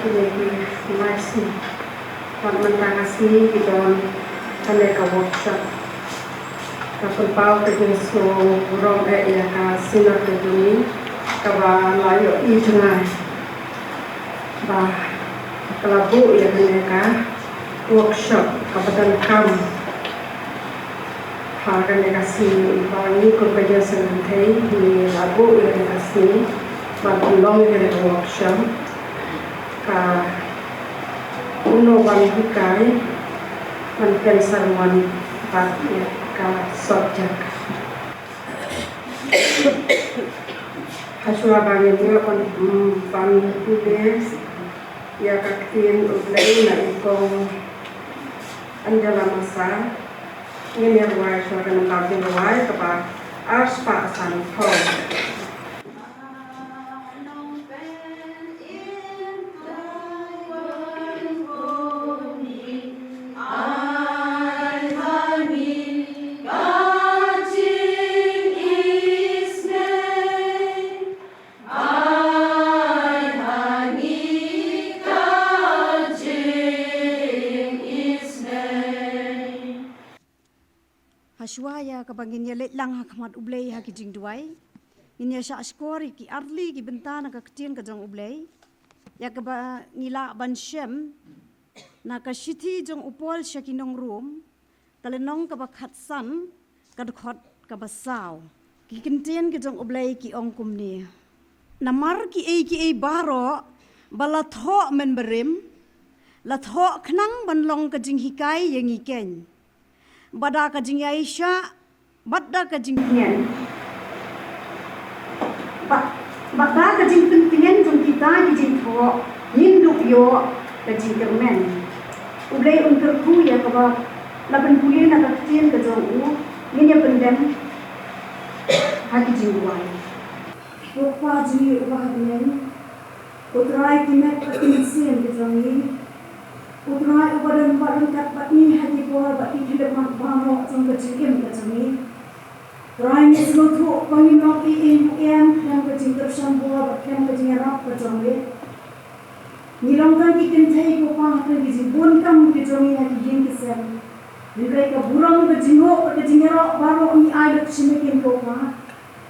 kini masih mentangasi kita kaneka workshop kapal pau kerja so rong ya ka sinar kerjuni kaba layo i tengah bah kelabu ya kaneka workshop kabadan kam hagan nekasi bangi kerja sentai di labu ya nekasi bagulong ya workshop ka uno bang hikai man pensarwan pat ya ka subject haswa bang dia kon bang tulis ya kaktin ublay na ikong anjala masa ini yang ruai suara nembak ruai kapa ars pa asan thol Hashwaya kabangin ya let lang hakmat ublay hakijing duai. Inya sya askori ki arli ki bentana ka kecil ka jong ublay. Ya kaba ngila ban shem na ka shiti jong upol sya kinong room. Talenong kaba khatsan ka khot kaba saw. Ki kentien ka jong ublay ki ong kumni. Namar ki e baro balatho men berim. Latho knang banlong ka jing hikai yang iken. Bada ka jing Aisyah, bada ka jing Tian. Bada ka jing Tian jong kita ki jing tho, hinduk yo ka jing kermen. Ublay untuk ku ya ka laban kuliah na ka Tian ka jong u, ninya pendem ha ki jing wai. Rupa jing ubah dian, utrai kimet patinsin ka jong ni. Utrai ubadan badan kat batni hati kuah batni tidak mampu jong kecikim kecami. Utrai ni seluruh penginok iin yang kecing tersam buah batkem kecing rap kecami. Nilongkan kikin thai ko pang kecing bun kam kecami hati yin kesem. Nilai ka burang kecing rap baru ni air kecimikin ko pang.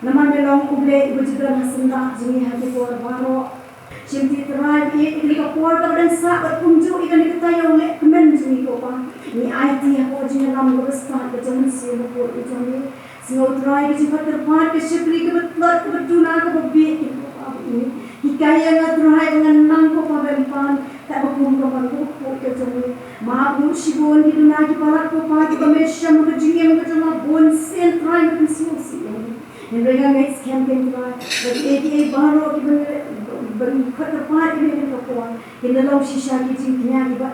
Naman melong ublay berjudan hasendak jeng hati kuah baru. Cinti terai ini ka por ka dan sa at punju ikan ikatayo le kemen jumi ko pa ni IT ako jina nam ko basta ka jaman si mo por ijami singo terai ki pater par ke shipri ke betlot ke betuna ka babi ko pa ini hikaya nga terai dengan nam ko pa bempan ta bakum ko pa ko ke jami ma bu shibon di duna ki palat ko pa ki kamesha mo ka jingem ka jama bon sen terai ka singo si ni rega next campaign terai but ATA baro ki berikut tempat ini yang terkuat. Kita lalu sisa kicingnya iba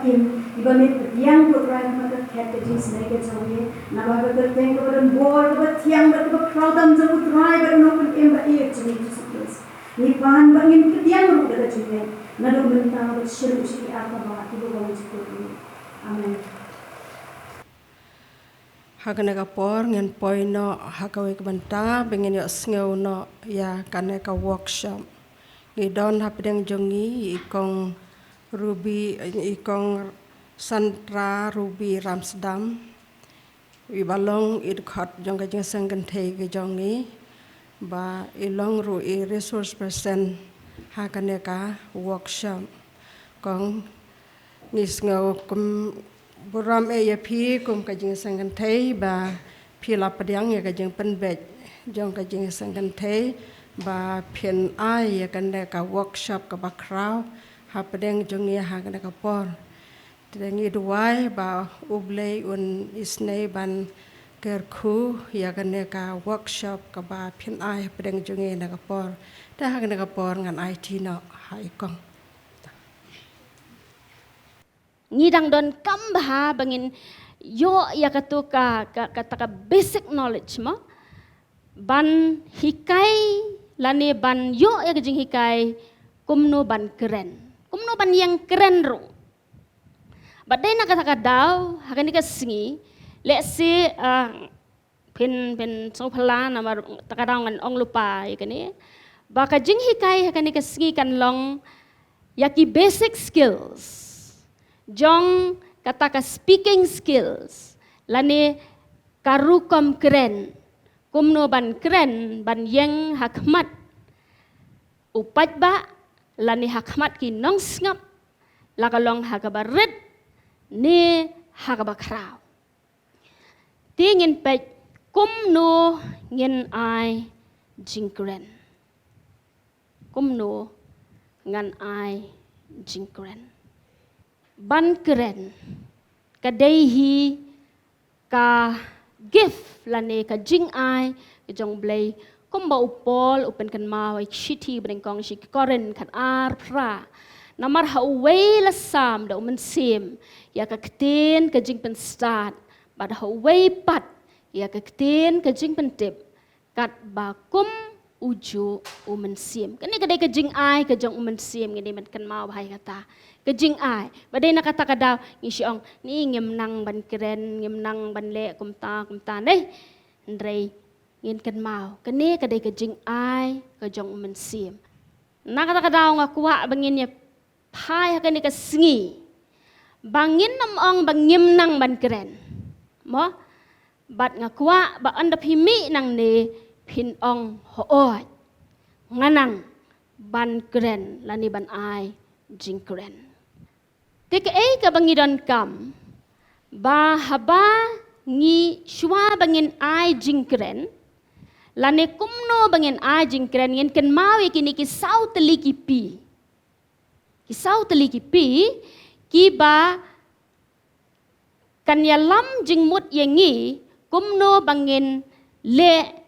met tiang berperan pada cat kecing senaik kecangnya. Nama berterteng kepada bor kepada tiang kepada crowdam jauh terai bernopen emba iya cumi itu sebelas. Ni bahan bangin ke tiang berada kecingnya. Nado bentang berseru sih apa bahat ibu bang cukup ini. Amin. Hakaneka por ngen poino hakawe kebanta pengen yo sngeu no ya kaneka workshop. Idon hapedeng jongi ikong Ruby ikong Sandra Ruby Ramsdam ibalong idkhot jong kajeng sanggen thei ke jongi ba ilong ru I resource person hakaneka workshop kong nisngau kum buram ya phi kum kajeng sanggen thei ba phila padiang ya kajeng penbej jong kajeng sanggen thei ba phian ai ya kan ka workshop ka bakrau ha pedeng jongi ha kan ka por tengi duai ba ublei un isnei ban kerku ya kan ka workshop ka ba phian ai pedeng jongi na ka por ta ha kan ka por ngan IT no hai kong ngidang don kambha bangin yo ya katuka kata basic knowledge mo ban hikai lani ban yo ya kejing hikai kumno ban keren yang keren ro badai nak kata daw hakani ka singi let's say pen so phala na takadang ong lupa ikani ba kajing hikai hakani ka singi kan long yaki basic skills. Jong kata ka speaking skills. Lani karukom keren. Kumno ban keren ban yang hakmat. Upat ba lani hakmat ki nong ngap. Lakalong hakabarit ni hakabakraw. Tingin pet kumno ngin ai jingkren. Kumno ngan ai jingkren. Ban keren kadehi ka gift lane ka jing ai ka jong blay kumba upol upen kan mawai chiti bringkong si koren kan ar pra namar haway lasam da umen sim ya ka kten ka jing pen start bad haway pat ya ka kten ka jing pen tip kat ba kum uju umen sim kani kadai ka jing ai ka jong umen sim ngini man kan maw hai kata ka jing ai badai na kata kadaw ni siong ni ngem nang ban keren ngem nang ban le kumta nei ndrei ngin kan maw kani kadai ka jing ai ka jong umen sim na kata kadaw nga kuwa bangin ya pai kani ka sngi bangin nam ong bangim nang ban keren mo bat nga kuwa ba andap himi nang ne pin ong hoot nganang ban keren lani ban ai jing keren tek ei ka bangidon kam ba haba ngi shwa bangin ai jing keren lani kumno bangin ai jing keren ngin ken mawi kini ki sau teliki pi ki ba kan yalam jing mut yengi kumno bangin le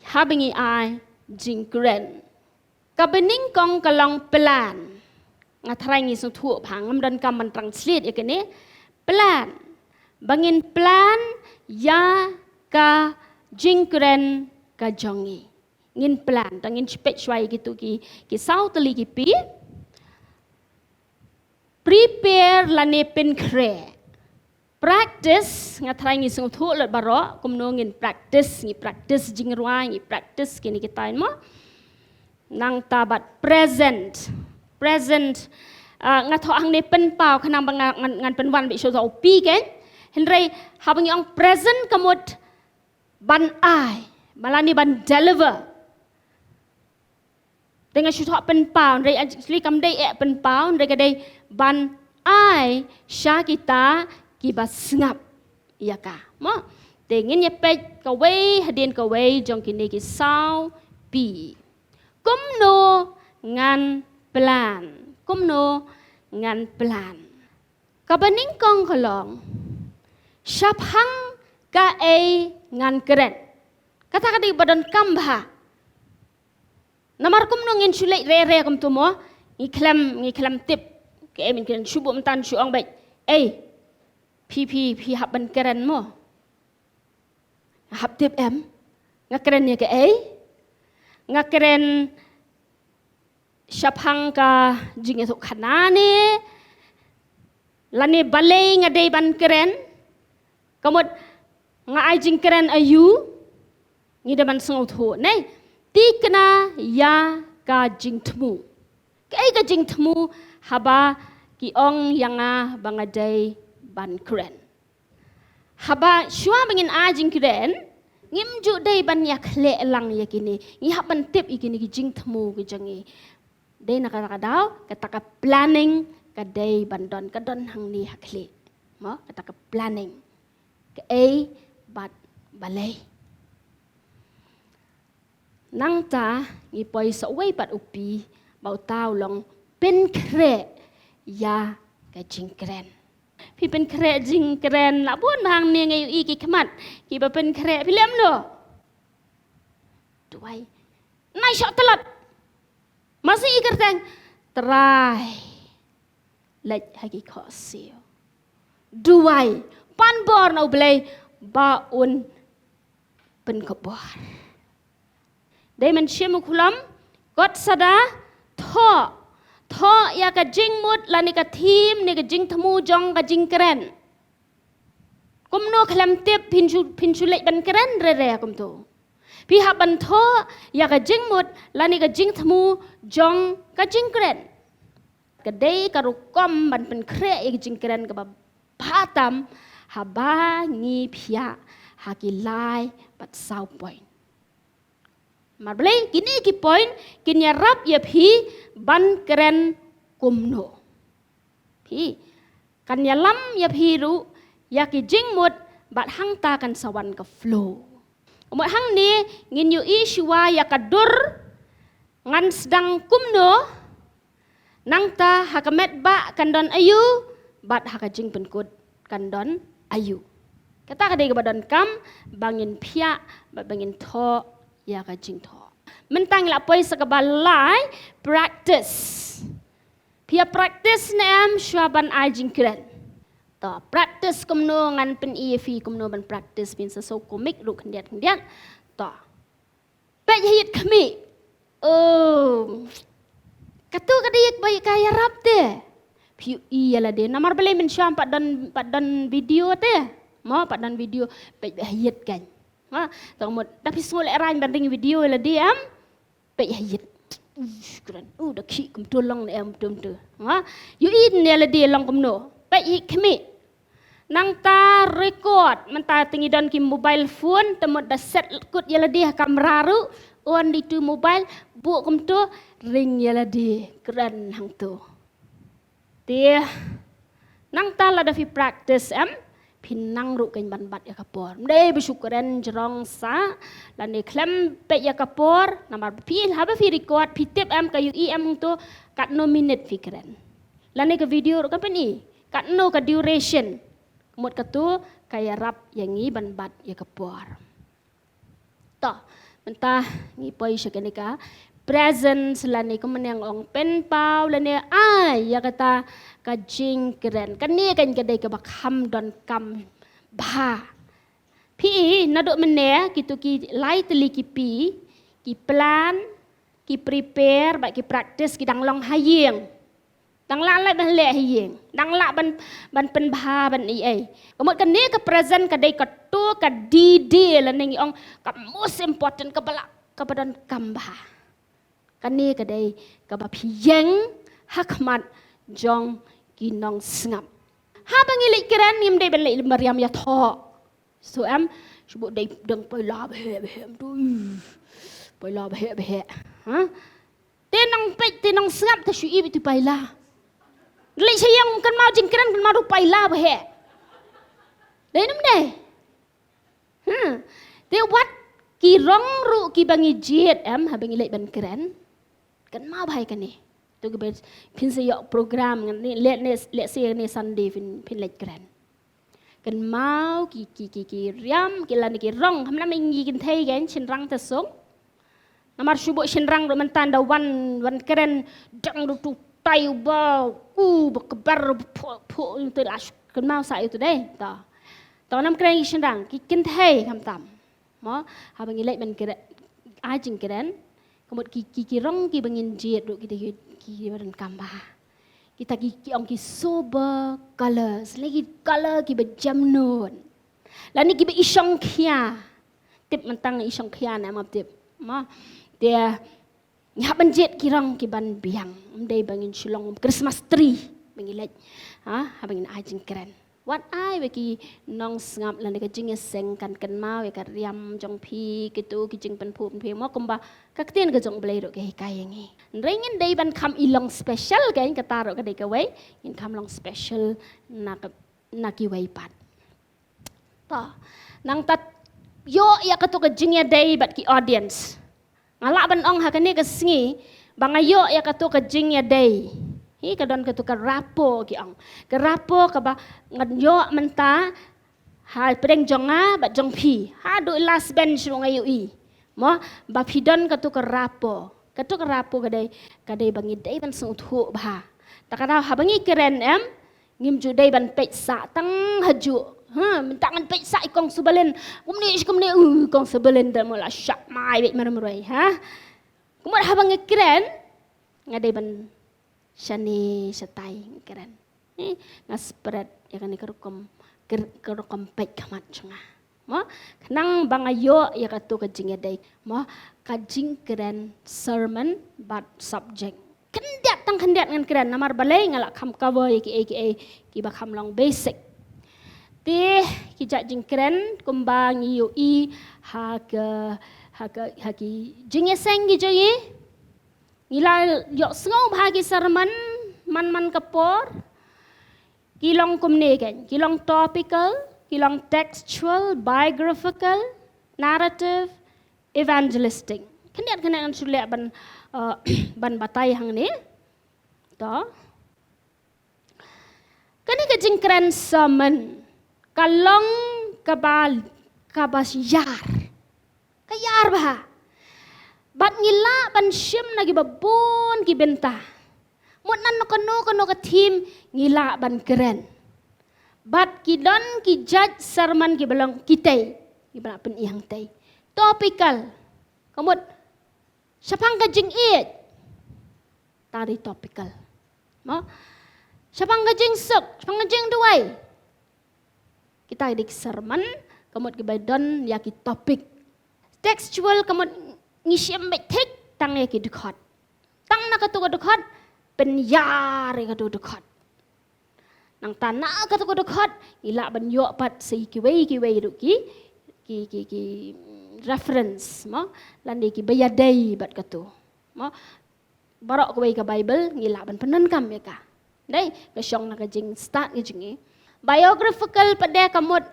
habingi ai jing kren kabening kong kalong plan ngatrai ngi sung thu phang ngam dan kam man translate yakene plan bangin plan ya ka jing kren ka jongi ngin plan tangin spek shwai gitu ki sau tali ki pi prepare lane pen kre practice ngatrai ngi sung thu lot baro kumno ngin practice jing ruai ngi practice kini kita mo nang tabat present ngatho ang ne pen pau khanang bang ngan pen wan bi so zo pi ken henrei habang ang present kamut ban ai malani ban deliver dengan syuthok pen pau henrei actually kam dei pen pau henrei kadai ban ai sya kita kiba sngap ya ka mo tengin ye pet ka wei hadin ka wei jong kini ki sau pi kumno ngan plan kabaning kong kolong shaphang ka ei ngan keren kata kadi badan kambha namar kumno ngin sulai re kum tu mo ngiklam tip ke min keren shubum tan shuang bai eiพี่หับบันเกรนมั้งหับเทียบงักเกรนเนี่ยก็งักเกรนชับหังกะจิงสุขนานี่ลันนี่บาเลงadaบันเกรนก็หมดงายจิงเกรนอายุนี่เดบันสงบถูนี่ตีกนายากะจิงทมูกะจิงทมูฮับะกิองยังบังada ban keren haba shwa bangin ajing keren ngim ju dei ban yak le lang yakini ngi haban tip ikini ki jing thmu ki jangi dei na kata daw kata ka planning ka dei ban don ka don hang ni hakle mo kata ka planning ka ei bat balai nang ta ngi poi so wei bat upi bau tau long pen kre ya ka jing kerenพี่เป็นแคร์จิงแกรนละบ้วนบางเนี่ยไงอีกิขมัดกี่บ่เป็นแคร์พี่เลี้ยมเนาะด้วยนายชอบตลอดมาสิอีกระแตงตรายเล็ดให้กี่ข้อเสียวด้วยปันบอร์นเอาไปเลยบ้าอุ่นเป็นขบวนได้มันเชื่อมุขล้ำกดสดาท่อya ka jing mut la ni ka thim ni ka jing thamu jong ka jing keren kumno khlam tep phinchu le ban keren re kum to pi ha ban tho ya ka jing mut la ni ka jing thamu jong ka jing keren kedai karukom ban pen kre ik jingkeren ke batam haba ngi pia hakilai bat sau point. Mar beli kini ki point kinya rap ya phi ban keren kumno. Phi kan ya lam ya phi ru ya ki jingmut bat hang ta kan sawan ke flow. Umut hang ni ngin yu iswa ya kadur ngan sedang kumno nang ta hakamet ba kandon ayu bat hakajing penkut kandon ayu. Kata kadai ke badan kam bangin pia bat bangin tho ya kajing tho. Mentang la poi sakabalai practice. Pia practice nam syaban ajing keren. Ta practice kumno ngan pen EFI kumno ban practice bin so komik ru kendiat ta pe hit kami katu kadai baik kaya rap te piu iyalah de namar bele men syam padan video te ma padan video pe hit kan ha tamut tapi semua ran banding video la dia pe hit keren dah ki kum tolong em tum tu ha yu in ne la de long kumno pe hit kami nang ta record menta tingi don ki mobile phone temut da set kut yala dia kamera ru on di tu mobile bu kum tu ring yala dia keren hang tu dia nang ta la da fi practice pinang ru kan ban bat ya kapor mdai bersyukuran jerong sa lan ni klem pe ya kapor namar pi haba fi record pi tip kayu tu kat no minute fi keren lan ni ke video ru kan pani kat no ka duration mut katu kaya rap yang ngi ban bat ya kapor. Ta mentah ngi poi syakenika present selani ko menang ong pen pau lani ai ya kata kajing keren kan ni kan kedai ke bakham don kam ba pi naduk mene kitu ki lai teli ki pi ki plan ki prepare ba ki practice ki dang long hayeng dang la lai ban le hayeng dang la ban pen ba ban ai kemut kan ni ke present kedai ka tu ka di la ning ong ka most important ke balak kepada kambah kan ni kedai ka ba phiyeng hakmat jong kinong sngap ha bangilik keren nim dei balik Maryam ya tho so sebut dei deng poi la be tu poi la be ha tenang pek tenang sngap ta shui itu pai la lei sayang kan mau jing keren kan mau pai la be dei nam dei te wat ki rong ru ki bangi jet ha bangilek ban keren kan mau bai kan ni tu ke pin sayok program ni let say ni Sunday pin lek keren kan mau ki riam ki lan ki rong hamna mengi kin thei gan chin rang ta song namar shubo chin rang ro mentan da wan keren dang ru tu tai ba kebar pho tu las kan mau sa itu deh ta nam keren chin rang ki kin thei kam tam mo ha bangi lek ban keren ai jing keren kemut ki rong ki bangin jet ru ki badan kambah kita ki ong ki sober colors lagi color ki bejam nun lani ki be isong khia tip mentang isong khia na map tip ma dia nya ban jet ki rong ki ban biang dei bangin shulong Christmas tree bangilek ha bangin ajing keren wat ai we ki nong sngap lan ka jing seng kan mau ka riam jong phi kitu ki jing pen phu phi mo kumba ka tien ka jong blai ro ke kai ngi ringin dei ban kam ilong special ka ka taro ka dei ka we in kam long special na ki we pat ta nang tat yo ya ka to ka jing ya dei bat ki audience ngala ban ong ha ka ni ka sngi bangayo ya ka to ka jing ya dei hi kadon katu ka rapo ki ong ka rapo ka ba ngadyo menta ha pedeng jonga ba jong phi ha do last bench ro ngayu i mo ba phidon katu ka rapo kadai bangi dei ban sung thu ba takara ha bangi keren ngim ju dei ban pek sa tang haju ha mentangan pek sa ikong subalen kumni kong subalen da mo la syak mai bek marmroi ha kumot ha bangi keren ngadai ban shani satai keren ngaspread ya kan kerukom pek kamat chunga mo nang bangayo ya katu kajing dai mo kajing keren sermon but subject kendak lang kandiat ngan keren namar balay ngalak kam cover ki ba kam long basic ti ki jak jing keren kumbang yu i ha ki jing eseng gi joyi ngila yok sngau bhagi sermon man kapor kilong kumne kan kilong topical kilong textual biographical narrative evangelistic kandiat kan sulia ban batai hang ni to kani ka jing keren sermon kalong kabas yar kayar bah bat ngila ban shim nagi babon ki benta mot nan no ka team ngila ban keren bat ki don ki judge sermon ki belong kitay ki bana pen ihang tay topical kamot sapang ka jing it tari topical mo sapang ka jing sok sapang ka jing duai kita dik sermon kamot ki don ya ki topik textual kamot ngisiam betek tang ya ki dekat tang na ka tu dekat pen yar ka tu dekat nang tanah ka tu dekat ila ban yo pat sei ki wei du ki reference mo landi ki bayadai bat ka tu mo barok ko wei ka bible ngila ban penan kam ya ka dai ka syong na ka jing start ki jing biographical pada kamot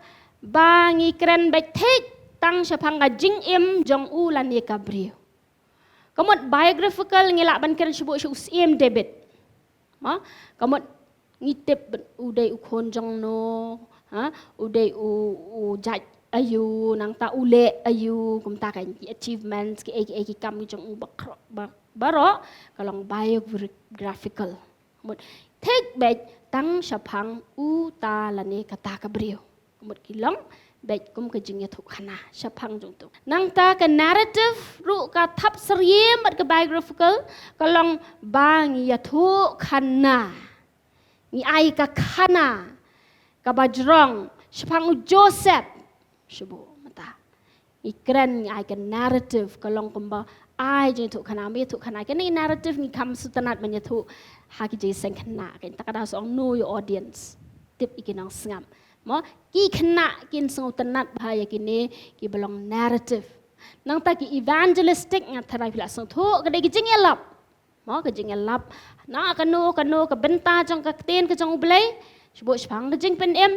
bangi keren betek tang sapang ka jing im jong u lan ye kabrio kamot biographical ngila ban keren shubu shu sim David ma kamot ngitip udai ukon jong no ha udai u jaj ayu nang ta ule ayu kum ta kan achievements ki kam jong u baro kalong biographical kamot take back tang sapang u ta lan ye kata kabrio kamot kilong baik kum kejingnya tu khana sapang jong tu nang ta ka narrative ru ka thap seriem bat ka biographical kalong bang ya tu khana ni ai ka khana ka bajrong sapang Joseph shubu mata ikran ni ai ka narrative kalong kumba ai jeng tu khana me tu khana ka ni narrative ni kam sutanat manya tu ha ki jeng seng khana kan takada song know your audience tip ikinang sngam mo ki khana kin song tanat bahaya kini ki belong narrative nang ta ki evangelistic nga tharai pila song thu ka dei ki jing elap mo ka jing elap na kanu ka benta jong ka ten ka jong blai sbo spang ka jing pen em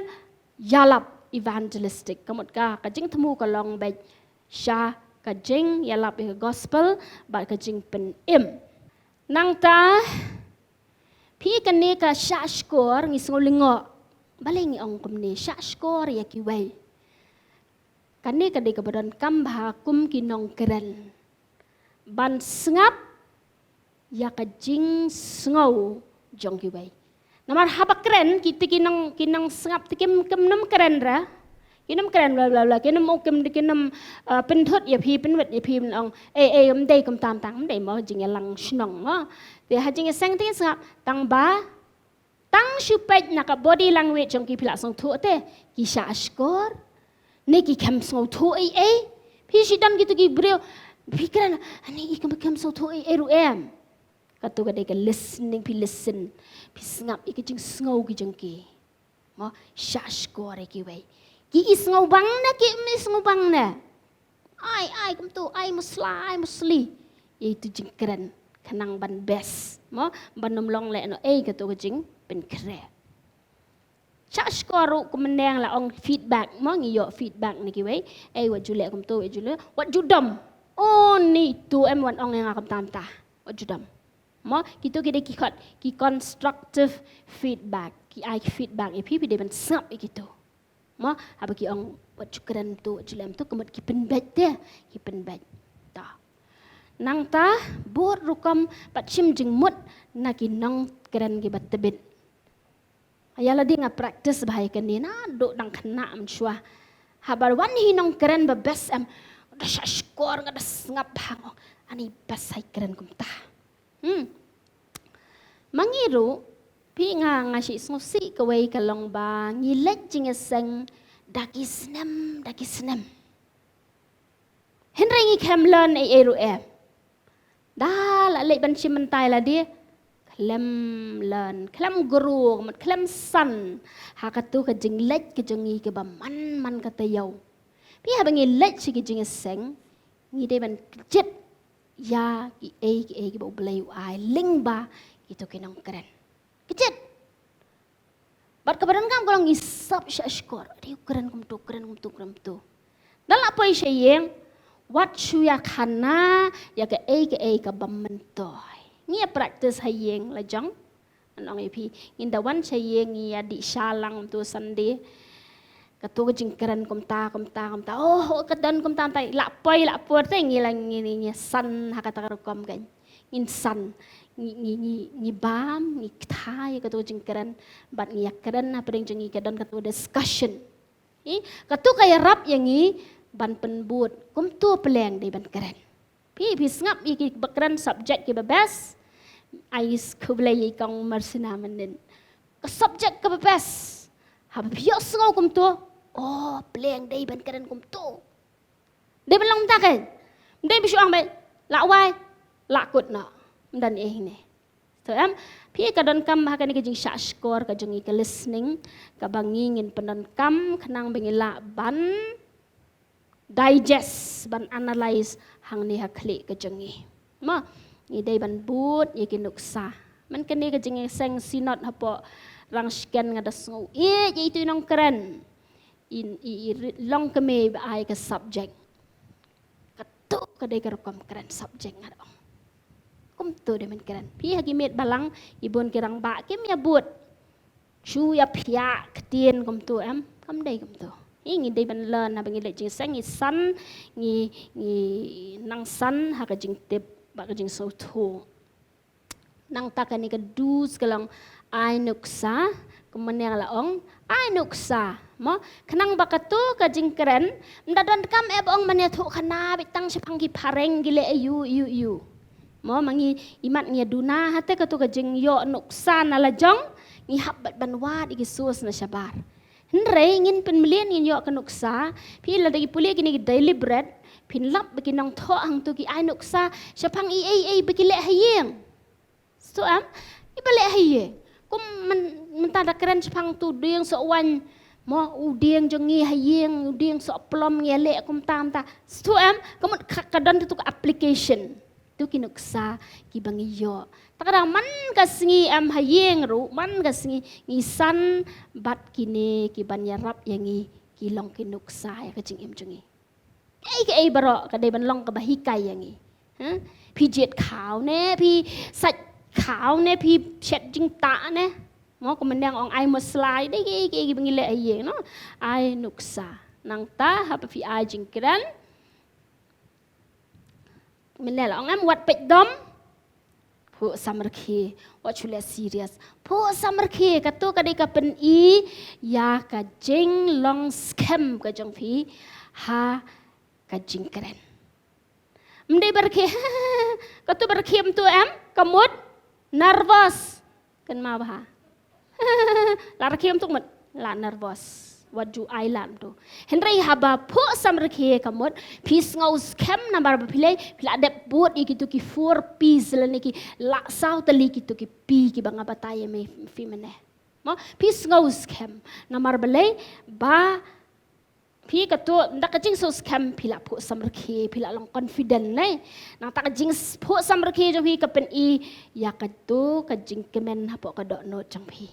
yalap evangelistic kamot ka jing thmu ka long bai sha ka jing yalap ka gospel ba ka jing pen em nang ta pi kan ni ka sha skor ngi song lingo balai ngi ong kumne sha skor ya ki wai kane ka de ka badan kam bha kum ki nong keren ban sngap ya ka jing sngo jong ki wai namar haba keren kita kinang sngap tikim nam keren ra kinam keren bla kinam okem kinam penthot ya phi penwet ya phi ong dei kum tam tang dei mo jing lang snong mo de ha jing seng tin sngap tang ba tang supet naka body language jong ki pila song thu te ki sha skor ne ki kam song thu phi si dan gitu ki breu pikiran ani kam song thu ru em katu ka de ka listening pi listen pi ngap ki jing sngo ki jong ki mo sha skor ki wei ki sngo bang na ki mi sngo bang na ai kam tu ai musli itu jing keren kanang ban best mo ban nom long le no katu ka jing pen kre cha skor ku meneng la ong feedback mo ngi yo feedback ni ki wei wat jule kum tu jule wat judam ni tu em wan ong yang akam tam ta wat judam mo kitu ki constructive feedback ki ai feedback e pi de ban sap e kitu mo haba ki ong wat chukran tu julem tu kemat ki pen bet te ki pen bet ta nang ta bor rukam pat chim jing mut na ki nong keren ki bat tebit ayala di nga practice bahaya kani na do dang khana am chua habar wan hi nong keren ba best am da skor nga da ngap hang ani best hai keren kum ta mangiru pi nga si ngosi ka wei ka long ba ngilek jing seng daki snem henry ngi kem learn ru da la le ban chim tai la dia klem len klem guru mat klem san hakatu ka jing lech ka jongi ke ba man ka tayau pi ha bangi lech ki jing seng ngi de ban jet ya ki ki ba blai ai ling ba itu kinong keren kejet bat kabaran kam kolong isap syashkor dia keren kum tu dal apa isyeng wat shuya khana ya ke ka bamentoy ngia practice hayeng la jang anong ipi inda wan sayeng ngia di salang tu sande katu jing keren kum ta oh kadan kum ta tai la poi te ngi lang ngi san hakata kom kan ngin san ngi bam ngi thai katu jing keren bat ngi keren apa ding jing kadan katu discussion katu kaya rap yang ngi ban penbut kum tu peleng di ban keren pi ngap iki bakran subjek ke bebas ais kublai kang marsina menen ke subjek ke bebas hab bios ngau kum tu oh peleng dei ban keren kum tu dei ban long ta kan dei bisu ang bai la wai la kut na dan ni so pi kadon kam ha kan ke jing sha score ka jing ke listening ka bangingin penan kam khnang bengila ban digest ban analyze hang ni hakli ke jengi ma ni dai ban but ye ki nuksa man kene ke jengi seng sinot hapo rang scan ngada sngu ye itu nong keren in long keme ai ke subject katu ke dai kam keren subject ngada kum tu de man keren pi hagi met balang ibon kirang ba kim ya but chu ya pia ketien kum tu kam dai kum tu ngi dei ban learn na bangi le jing sang ngi san ngi nang san ha ka jing tip ba ka jing so thu nang ta ka ni ka dus kalang ai nuksa kemenang laong ai nuksa mo kanang ba ka tu ka jing keren ndadon kam e bong mane thu khana bitang sepang ki pareng gile yu mo mangi imat ngi duna hate ka tu ka jing yo nuksa na la jong ngi habbat ban wat iki sus na syabar Nrei ngin penmelian ngin yok kenuksa, pi la dagi pulia kini deliberate, pin lap bagi nang tho hang tu ki ai nuksa, syapang ai bagi lek hayeng. So ibalik hayeng. Kum mentada keren syapang tu dieng so wan mo udieng jongi hayeng, udieng so plom ngelek kum tam ta. So kamu kadon tu application. Tu ki nuksa ki bangi yo. Takadang man kasingi hayeng ru man kasingi ngisan bat kini ki banyarap yangi ki long ki nuksa ya kacing jongi. Ai baro kadai ban long ka bahikai yangi. Pi jet khao ne pi sach khao ne pi chet jing ta ne. Mo ko menang ong ai mo slide dei ki bangi le hayeng no. Ai nuksa nang ta hapa pi ai jing kran. Menela ong wat pek dom pu samarki wat chule serious pu samarki katu kadai ka pen ya ka jing long scam ka jong phi ha ka jing keren mdei barke katu barke tu kamut nervous kan ma ba la rakiem tu mat la nervous waju island tu henry haba pu samrke kamot pis ngau scam number bapile pila adep bot ikitu ki 4 pis lani ki la sau tali kitu ki pi ki banga bataye me fimene mo pis ngau scam number bale ba pi katu ndak jing so scam pila pu samrke pila long confident ne nang tak jing pu samrke jo hi kapen ya katu ka jing kemen hapo ka dok no jang pi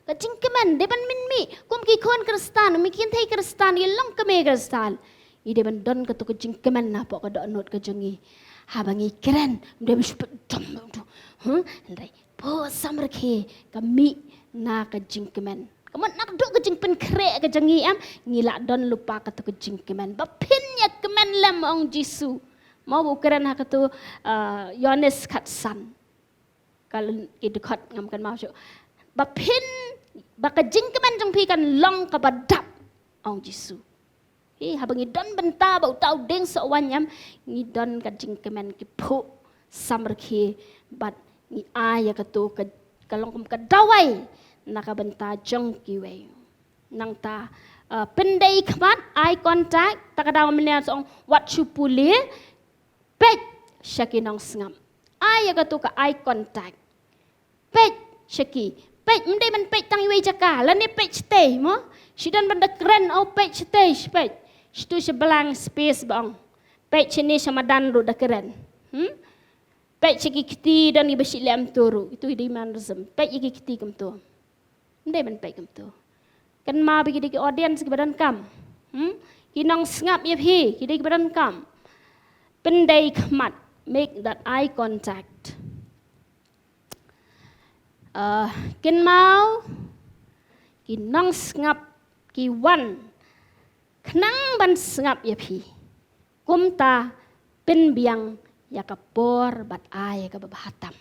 kacing keman depan minmi kum ki kon kristan mi kin thai kristan ye long keme kristal i depan don ka to kacing keman na po ka do not ka jongi ha bangi keren de bis dom tu ndai po samrke kami na kacing keman kamu nak do kacing pen krek ka jongi ngila don lupa ka to kacing keman ba pin ya keman lam ong jisu mau keren ha ka to yones khatsan kalau idukhat ngam kan mau bapin baka jingkeman jong pi kan long ka badap ong jisu habangi don benta bau tau deng so wanyam ngi don ka jingkeman ki phu samrki bat ngi aya ka tu ka kalong kum ka dawai naka benta jong ki we nang ta pendai kmat eye contact takadaw menya song wat chupuli pek shakinong sngam aya ka tu ka eye contact pej shaki pej mende man pej tang iwe jaka lan ni pej stay mo sidan benda keren au pej stay pej stu sebelang space bang pej ni sama dan ru da keren pej shaki kiti dan ibe silem turu itu di manzem pej iki kiti kem tu mende man pej kem tu kan ma bagi di audience ke badan kam kinong ngap ye phi ki di badan kam pendai kmat make that eye contact kin mau kinong ngap ki wan knang ban ngap ye phi kumta pen biang ya kapor bat ay ka babahatam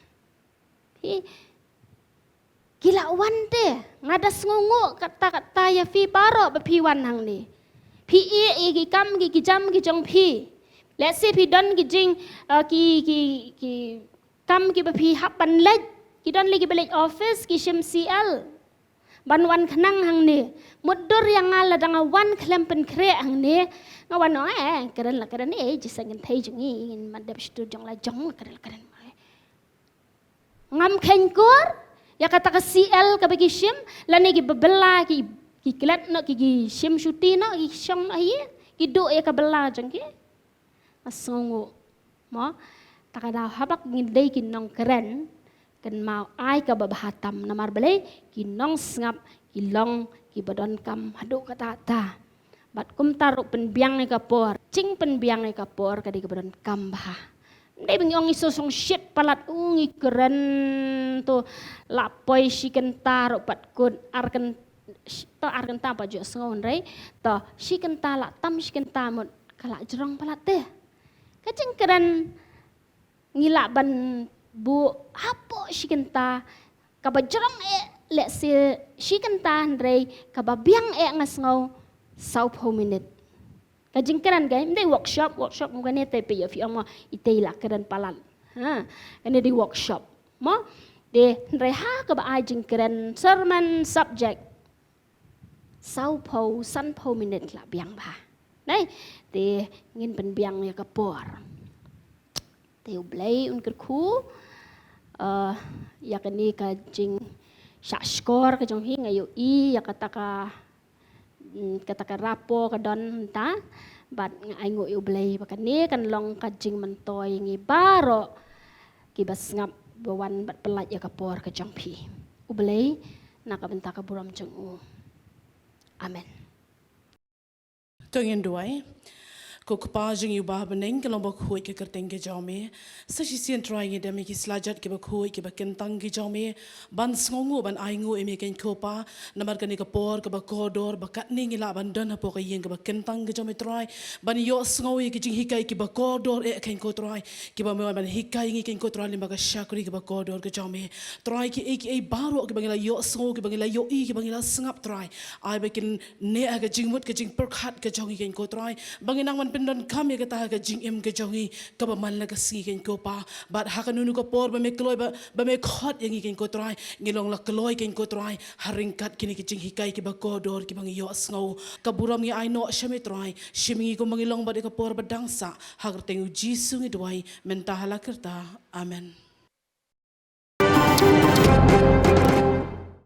gila wan te ngadas ngungu kata ya phi baro ba phi wan hang ni phi e gi kam gi jam gi jong phi let's say phi don gi jing ki kam ki ba phi hap ban lej ki don li gi belej office ki shim CL ban wan khnang hang ni mudur yang ngala dang wan klem pen kre hang ni ngawan no keren la keren jisa ngin thai jing ngin madap stu jong la jong keren ngam khen kur ya kata ke CL ka bagi shim la ni gi bebela ki klet no ki shim shuti no ki shong no hi ki do ya ka bela jang ki asongo mo takada habak ngindai ki nong keren kan mau ai ka babahatam namar bele ki nong ngap ki long ki badon kam hadu kata ta bat kum taruh penbiang ni kapor cing penbiang ni kapor ka di badon kam bah ndai bingong iso song shit palat ungi keren tu lapoi si kenta ro pat kun arkan to arkan ta pa jo ngon rei to si kenta la tam si kenta mot kala jerong palat teh kacing keren ngila ban bu hapo si kenta ka ba jerong le si kenta rei ka ba biang ngas ngau sau minute kajing keren gay ndai workshop mungkin ni tapi ya fi amma itay la keren palan ini di workshop mo de reha ka ba ajing keren sermon subject sau san minute la biang ba nai de ngin pen biang ya kapor te ublay un kerku ya kani kajing skor kajong hi ngayo ya kata rapo ka don ta bat ai ngo ublay bakani kan long kajing mentoy ngi baro kibas ngap bawan bat pelat ya kapor ka jangpi ublay nakabenta ka buram jeng amen Tungin duai ko kapajing yu bah beneng kelong bak hui ke kerteng ke jaume sashi sien try ngi demi ki slajat ke bak hui ke bak kentang ke jaume ban sngongu ban aingu emi ken kopa namar kan ke por ke bak kodor bakat ni ngi la ban dan apo ke yeng ke bak kentang ke jaume try ban yo sngowi ke jing hikai ke bak kodor ken ko try ke ba ban hikai ngi ken ko try limba ka shakuri ke bak kodor ke jaume try ki e baro ke bangila yo sngo ke bangila yo ke bangila sngap try ai bekin ne aga jingmut ke jing perkhat ke jongi ken ko try banginang man pendon kami kata ka jing em ke jongi ka ba man la ka si ken ko pa bat ha ka nunu ko por ba me kloi ba me khot yang ken ko try ngilong la kloi ken ko try haringkat kini ke jing hikai ke ba kodor ke bangi yo sngo ka buram ngi ai no shame try shimi ko mangilong ba de ka por ba dangsa ha ka tengu jisu ngi duai mentahala kerta amen.